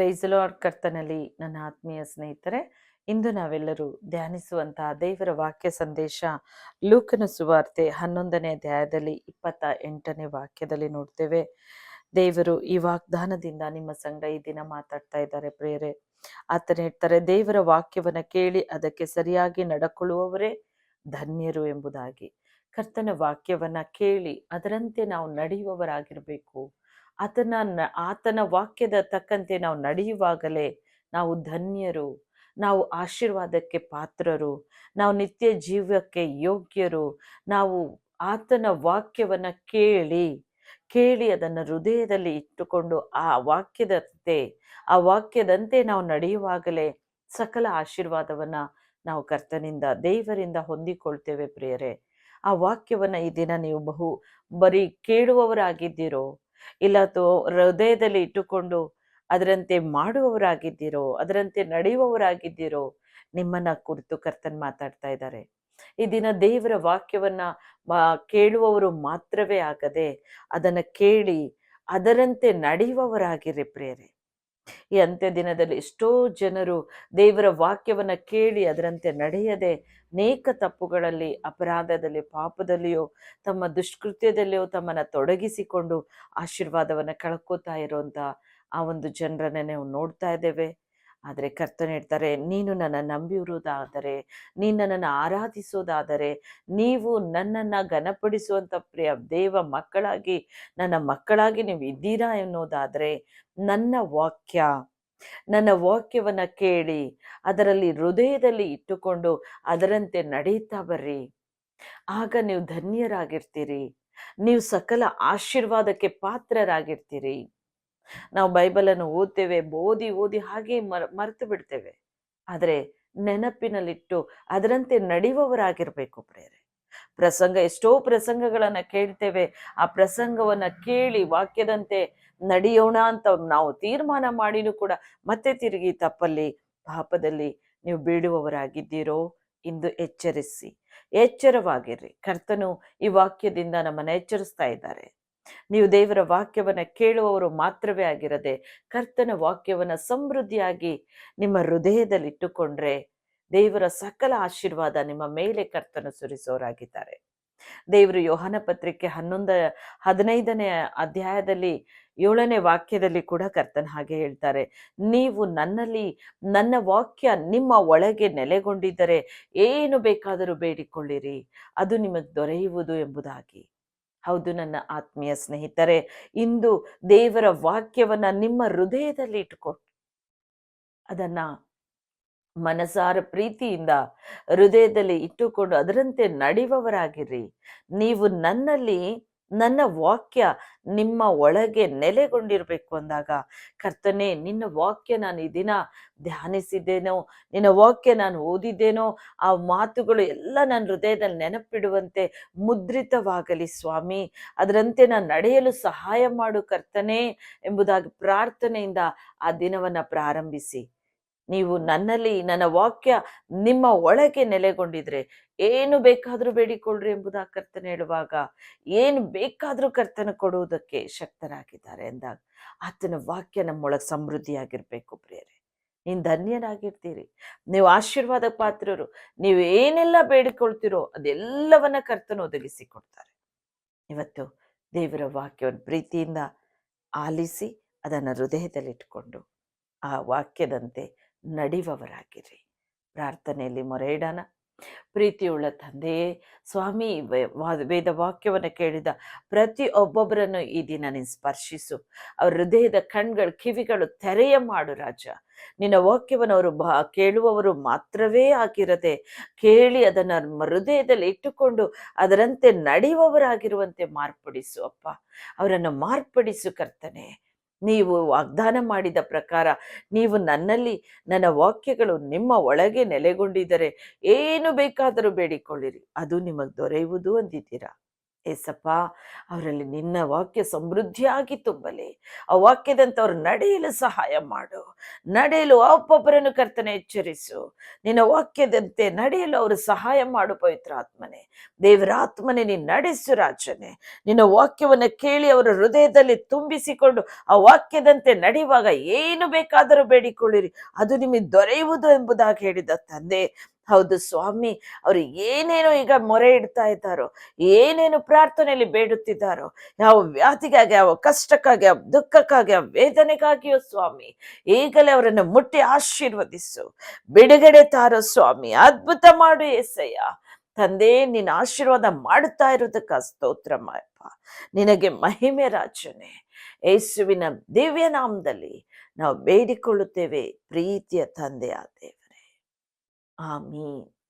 Price lord. ಕರ್ತನಲ್ಲಿ ನನ್ನ ಆತ್ಮೀಯ ಸ್ನೇಹಿತರೆ, ಇಂದು ನಾವೆಲ್ಲರೂ ಧ್ಯಾನಿಸುವಂತಹ ದೇವರ ವಾಕ್ಯ ಸಂದೇಶ ಲೂಕನ ಸುವಾರ್ತೆ 11ನೇ ಅಧ್ಯಾಯದಲ್ಲಿ 28ನೇ ವಾಕ್ಯದಲ್ಲಿ ನೋಡ್ತೇವೆ. ದೇವರು ಈ ವಾಗ್ದಾನದಿಂದ ನಿಮ್ಮ ಸಂಗ ಈ ದಿನ ಮಾತಾಡ್ತಾ ಇದ್ದಾರೆ ಪ್ರಿಯರೇ. ಆತನ ಹೇಳ್ತಾರೆ, ದೇವರ ವಾಕ್ಯವನ್ನ ಕೇಳಿ ಅದಕ್ಕೆ ಸರಿಯಾಗಿ ನಡ್ಕೊಳ್ಳುವವರೇ ಧನ್ಯರು ಎಂಬುದಾಗಿ. ಕರ್ತನ ವಾಕ್ಯವನ್ನ ಕೇಳಿ ಅದರಂತೆ ನಾವು ನಡೆಯುವವರಾಗಿರಬೇಕು. ಆತನ ವಾಕ್ಯದ ತಕ್ಕಂತೆ ನಾವು ನಡೆಯುವಾಗಲೇ ನಾವು ಧನ್ಯರು, ನಾವು ಆಶೀರ್ವಾದಕ್ಕೆ ಪಾತ್ರರು, ನಾವು ನಿತ್ಯ ಜೀವಕ್ಕೆ ಯೋಗ್ಯರು. ನಾವು ಆತನ ವಾಕ್ಯವನ್ನ ಕೇಳಿ ಅದನ್ನು ಹೃದಯದಲ್ಲಿ ಇಟ್ಟುಕೊಂಡು ಆ ವಾಕ್ಯದಂತೆ ನಾವು ನಡೆಯುವಾಗಲೇ ಸಕಲ ಆಶೀರ್ವಾದವನ್ನ ನಾವು ಕರ್ತನಿಂದ ದೇವರಿಂದ ಹೊಂದಿಕೊಳ್ತೇವೆ ಪ್ರಿಯರೇ. ಆ ವಾಕ್ಯವನ್ನ ಈ ದಿನ ನೀವು ಬರೀ ಕೇಳುವವರಾಗಿದ್ದೀರೋ, ಇಲ್ಲ ಹೃದಯದಲ್ಲಿ ಇಟ್ಟುಕೊಂಡು ಅದರಂತೆ ಮಾಡುವವರಾಗಿದ್ದೀರೋ, ಅದರಂತೆ ನಡೆಯುವವರಾಗಿದ್ದೀರೋ, ನಿಮ್ಮನ್ನ ಕುರಿತು ಕರ್ತನ್ ಮಾತಾಡ್ತಾ ಇದ್ದಾರೆ. ಈ ದಿನ ದೇವರ ವಾಕ್ಯವನ್ನ ಕೇಳುವವರು ಮಾತ್ರವೇ ಆಗದೆ ಅದನ್ನ ಕೇಳಿ ಅದರಂತೆ ನಡೆಯುವವರಾಗಿರಿ ಪ್ರಿಯರೇ. ಈ ಅಂತ್ಯ ದಿನದಲ್ಲಿ ಎಷ್ಟೋ ಜನರು ದೇವರ ವಾಕ್ಯವನ್ನ ಕೇಳಿ ಅದರಂತೆ ನಡೆಯದೆ ಅನೇಕ ತಪ್ಪುಗಳಲ್ಲಿ, ಅಪರಾಧದಲ್ಲಿ, ಪಾಪದಲ್ಲಿಯೋ, ತಮ್ಮ ದುಷ್ಕೃತ್ಯದಲ್ಲಿಯೋ ತಮ್ಮನ್ನ ತೊಡಗಿಸಿಕೊಂಡು ಆಶೀರ್ವಾದವನ್ನ ಕಳ್ಕೋತಾ ಇರುವಂತ ಆ ಒಂದು ಜನರನ್ನ ನಾವು ನೋಡ್ತಾ ಇದ್ದೇವೆ. ಆದರೆ ಕರ್ತನ ಹೇಳ್ತಾರೆ, ನೀನು ನನ್ನ ನಂಬಿರುವುದಾದರೆ, ನೀನು ನನ್ನನ್ನು ಆರಾಧಿಸೋದಾದರೆ, ನೀವು ನನ್ನನ್ನು ಘನಪಡಿಸುವಂಥ ಪ್ರಿಯ ದೇವ ಮಕ್ಕಳಾಗಿ, ನನ್ನ ಮಕ್ಕಳಾಗಿ ನೀವು ಇದ್ದೀರಾ ಎನ್ನುವುದಾದರೆ ನನ್ನ ವಾಕ್ಯವನ್ನ ಕೇಳಿ ಅದರಲ್ಲಿ ಹೃದಯದಲ್ಲಿ ಇಟ್ಟುಕೊಂಡು ಅದರಂತೆ ನಡೆಯುತ್ತಾ ಬರ್ರಿ. ಆಗ ನೀವು ಧನ್ಯರಾಗಿರ್ತೀರಿ, ನೀವು ಸಕಲ ಆಶೀರ್ವಾದಕ್ಕೆ ಪಾತ್ರರಾಗಿರ್ತೀರಿ. ನಾವು ಬೈಬಲನ್ನು ಓದ್ತೇವೆ, ಓದಿ ಹಾಗೆ ಮರೆತು ಬಿಡ್ತೇವೆ. ಆದರೆ ನೆನಪಿನಲ್ಲಿಟ್ಟು ಅದರಂತೆ ನಡೆಯುವವರಾಗಿರ್ಬೇಕು ಪ್ರೇರೆ. ಎಷ್ಟೋ ಪ್ರಸಂಗಗಳನ್ನ ಕೇಳ್ತೇವೆ. ಆ ಪ್ರಸಂಗವನ್ನ ಕೇಳಿ ವಾಕ್ಯದಂತೆ ನಡೆಯೋಣ ಅಂತ ನಾವು ತೀರ್ಮಾನ ಮಾಡಿನೂ ಕೂಡ ಮತ್ತೆ ತಿರುಗಿ ತಪ್ಪಲ್ಲಿ, ಪಾಪದಲ್ಲಿ ನೀವು ಬೀಳುವವರಾಗಿದ್ದೀರೋ, ಇಂದು ಎಚ್ಚರವಾಗಿರ್ರಿ. ಕರ್ತನು ಈ ವಾಕ್ಯದಿಂದ ನಮ್ಮನ್ನ ಎಚ್ಚರಿಸ್ತಾ ಇದ್ದಾರೆ. ನೀವು ದೇವರ ವಾಕ್ಯವನ್ನ ಕೇಳುವವರು ಮಾತ್ರವೇ ಆಗಿರದೆ ಕರ್ತನ ವಾಕ್ಯವನ್ನ ಸಮೃದ್ಧಿಯಾಗಿ ನಿಮ್ಮ ಹೃದಯದಲ್ಲಿ ಇಟ್ಟುಕೊಂಡ್ರೆ ದೇವರ ಸಕಲ ಆಶೀರ್ವಾದ ನಿಮ್ಮ ಮೇಲೆ ಕರ್ತನು ಸುರಿಸೋರಾಗಿದ್ದಾರೆ. ದೇವರು ಯೋಹಾನ ಪತ್ರಿಕೆ 15ನೇ ಅಧ್ಯಾಯದಲ್ಲಿ 7ನೇ ವಾಕ್ಯದಲ್ಲಿ ಕೂಡ ಕರ್ತನ ಹಾಗೆ ಹೇಳ್ತಾರೆ, ನೀವು ನನ್ನ ವಾಕ್ಯ ನಿಮ್ಮ ಒಳಗೆ ನೆಲೆಗೊಂಡಿದ್ದರೆ ಏನು ಬೇಕಾದರೂ ಬೇಡಿಕೊಳ್ಳಿರಿ, ಅದು ನಿಮಗೆ ದೊರೆಯುವುದು ಎಂಬುದಾಗಿ. ಹೌದು ನನ್ನ ಆತ್ಮೀಯ ಸ್ನೇಹಿತರೆ, ಇಂದು ದೇವರ ವಾಕ್ಯವನ್ನ ನಿಮ್ಮ ಹೃದಯದಲ್ಲಿ ಇಟ್ಟುಕೊಂಡು ಅದನ್ನ ಮನಸಾರ ಪ್ರೀತಿಯಿಂದ ಹೃದಯದಲ್ಲಿ ಇಟ್ಟುಕೊಂಡು ಅದರಂತೆ ನಡೆಯುವವರಾಗಿರ್ರಿ. ನೀವು ನನ್ನ ವಾಕ್ಯ ನಿಮ್ಮ ಒಳಗೆ ನೆಲೆಗೊಂಡಿರ್ಬೇಕು ಅಂದಾಗ, ಕರ್ತನೇ ನಿನ್ನ ವಾಕ್ಯ ನಾನು ಈ ದಿನ ಧ್ಯಾನಿಸಿದ್ದೇನೋ, ನಿನ್ನ ವಾಕ್ಯ ನಾನು ಓದಿದ್ದೇನೋ, ಆ ಮಾತುಗಳು ಎಲ್ಲ ನನ್ನ ಹೃದಯದಲ್ಲಿ ನೆನಪಿಡುವಂತೆ ಮುದ್ರಿತವಾಗಲಿ ಸ್ವಾಮಿ. ಅದರಂತೆ ನಾನು ನಡೆಯಲು ಸಹಾಯ ಮಾಡು ಕರ್ತನೇ ಎಂಬುದಾಗಿ ಪ್ರಾರ್ಥನೆಯಿಂದ ಆ ದಿನವನ್ನ ಪ್ರಾರಂಭಿಸಿ. ನೀವು ನನ್ನ ವಾಕ್ಯ ನಿಮ್ಮ ಒಳಗೆ ನೆಲೆಗೊಂಡಿದ್ರೆ ಏನು ಬೇಕಾದ್ರೂ ಬೇಡಿಕೊಳ್ಳ್ರಿ ಎಂಬುದಾಗಿ ಕರ್ತನ ಹೇಳುವಾಗ, ಏನು ಬೇಕಾದ್ರೂ ಕರ್ತನ ಕೊಡುವುದಕ್ಕೆ ಶಕ್ತರಾಗಿದ್ದಾರೆ ಎಂದಾಗ ಆತನ ವಾಕ್ಯ ನಮ್ಮೊಳಗೆ ಸಮೃದ್ಧಿಯಾಗಿರ್ಬೇಕು ಪ್ರಿಯರೇ. ನೀನು ಧನ್ಯರಾಗಿರ್ತೀರಿ, ನೀವು ಆಶೀರ್ವಾದ ಪಾತ್ರರು. ನೀವು ಏನೆಲ್ಲ ಬೇಡಿಕೊಳ್ತಿರೋ ಅದೆಲ್ಲವನ್ನ ಕರ್ತನ ಒದಗಿಸಿ ಕೊಡ್ತಾರೆ. ಇವತ್ತು ದೇವರ ವಾಕ್ಯವನ್ನು ಪ್ರೀತಿಯಿಂದ ಆಲಿಸಿ ಅದನ್ನು ಹೃದಯದಲ್ಲಿಟ್ಟುಕೊಂಡು ಆ ವಾಕ್ಯದಂತೆ ನಡೆಯುವವರಾಗಿರಿ. ಪ್ರಾರ್ಥನೆಯಲ್ಲಿ ಮೊರೆ ಇಡೋಣ. ಪ್ರೀತಿಯುಳ್ಳ ತಂದೆಯೇ ಸ್ವಾಮಿ, ವೇದ ವಾಕ್ಯವನ್ನು ಕೇಳಿದ ಒಬ್ಬೊಬ್ಬರನ್ನು ಈ ದಿನ ನೀನು ಸ್ಪರ್ಶಿಸು. ಅವ್ರ ಹೃದಯದ ಕಣ್ಗಳು, ಕಿವಿಗಳು ತೆರೆಯ ಮಾಡು ರಾಜ. ನಿನ್ನ ವಾಕ್ಯವನ್ನು ಅವರು ಕೇಳುವವರು ಮಾತ್ರವೇ ಆಗಿರದೆ ಕೇಳಿ ಅದನ್ನು ಹೃದಯದಲ್ಲಿ ಇಟ್ಟುಕೊಂಡು ಅದರಂತೆ ನಡೆಯುವವರಾಗಿರುವಂತೆ ಮಾರ್ಪಡಿಸು ಅಪ್ಪ. ಅವರನ್ನು ಮಾರ್ಪಡಿಸು ಕರ್ತನೆ. ನೀವು ವಾಗ್ದಾನ ಮಾಡಿದ ಪ್ರಕಾರ ನೀವು ನನ್ನ ವಾಕ್ಯಗಳು ನಿಮ್ಮ ಒಳಗೆ ನೆಲೆಗೊಂಡಿದ್ದರೆ ಏನು ಬೇಕಾದರೂ ಬೇಡಿಕೊಳ್ಳಿರಿ, ಅದು ನಿಮಗೆ ದೊರೆಯುವುದು ಅಂದಿದ್ದೀರಾ. ಏಸಪ್ಪ, ಅವರಲ್ಲಿ ನಿನ್ನ ವಾಕ್ಯ ಸಮೃದ್ಧಿಯಾಗಿ ತುಂಬಲಿ. ಆ ವಾಕ್ಯದಂತೆ ಅವರು ನಡೆಯಲು ಸಹಾಯ ಮಾಡು. ನಡೆಯಲು ಒಬ್ಬೊಬ್ಬರನ್ನು ಕರ್ತನೆ ಎಚ್ಚರಿಸು. ನಿನ್ನ ವಾಕ್ಯದಂತೆ ನಡೆಯಲು ಅವರು ಸಹಾಯ ಮಾಡು ಪವಿತ್ರ ಆತ್ಮನೆ. ದೇವರ ಆತ್ಮನೆ ನೀನು ನಡೆಸು ರಾಜನೇ. ನಿನ್ನ ವಾಕ್ಯವನ್ನು ಕೇಳಿ ಅವರ ಹೃದಯದಲ್ಲಿ ತುಂಬಿಸಿಕೊಂಡು ಆ ವಾಕ್ಯದಂತೆ ನಡೆಯುವಾಗ ಏನು ಬೇಕಾದರೂ ಬೇಡಿಕೊಳ್ಳಿರಿ, ಅದು ನಿಮಗೆ ದೊರೆಯುವುದು ಎಂಬುದಾಗಿ ಹೇಳಿದ ತಂದೆ. ಹೌದು ಸ್ವಾಮಿ, ಅವರು ಏನೇನೋ ಈಗ ಮೊರೆ ಇಡ್ತಾ ಇದ್ದಾರೋ, ಏನೇನು ಪ್ರಾರ್ಥನೆಯಲ್ಲಿ ಬೇಡುತ್ತಿದ್ದಾರೋ, ಯಾವ ವ್ಯಾಧಿಗಾಗಿ, ಯಾವ ಕಷ್ಟಕ್ಕಾಗಿ, ಯಾವ ದುಃಖಕ್ಕಾಗಿ, ಯಾವ ವೇದನೆಗಾಗಿಯೋ ಸ್ವಾಮಿ, ಈಗಲೇ ಅವರನ್ನು ಮುಟ್ಟಿ ಆಶೀರ್ವದಿಸು, ಬಿಡುಗಡೆ ತಾರೋ ಸ್ವಾಮಿ, ಅದ್ಭುತ ಮಾಡು ಏಸಯ್ಯ. ತಂದೆ, ನಿನ್ನ ಆಶೀರ್ವಾದ ಮಾಡುತ್ತಾ ಇರೋದಕ್ಕ ಸ್ತೋತ್ರ ಮಾಯಪ್ಪ. ನಿನಗೆ ಮಹಿಮೆ ರಾಜನೇ. ಯೇಸುವಿನ ದಿವ್ಯ ನಾಮದಲ್ಲಿ ನಾವು ಬೇಡಿಕೊಳ್ಳುತ್ತೇವೆ ಪ್ರೀತಿಯ ತಂದೆಯ ದೇವರೇ. ಆಮೀನ್.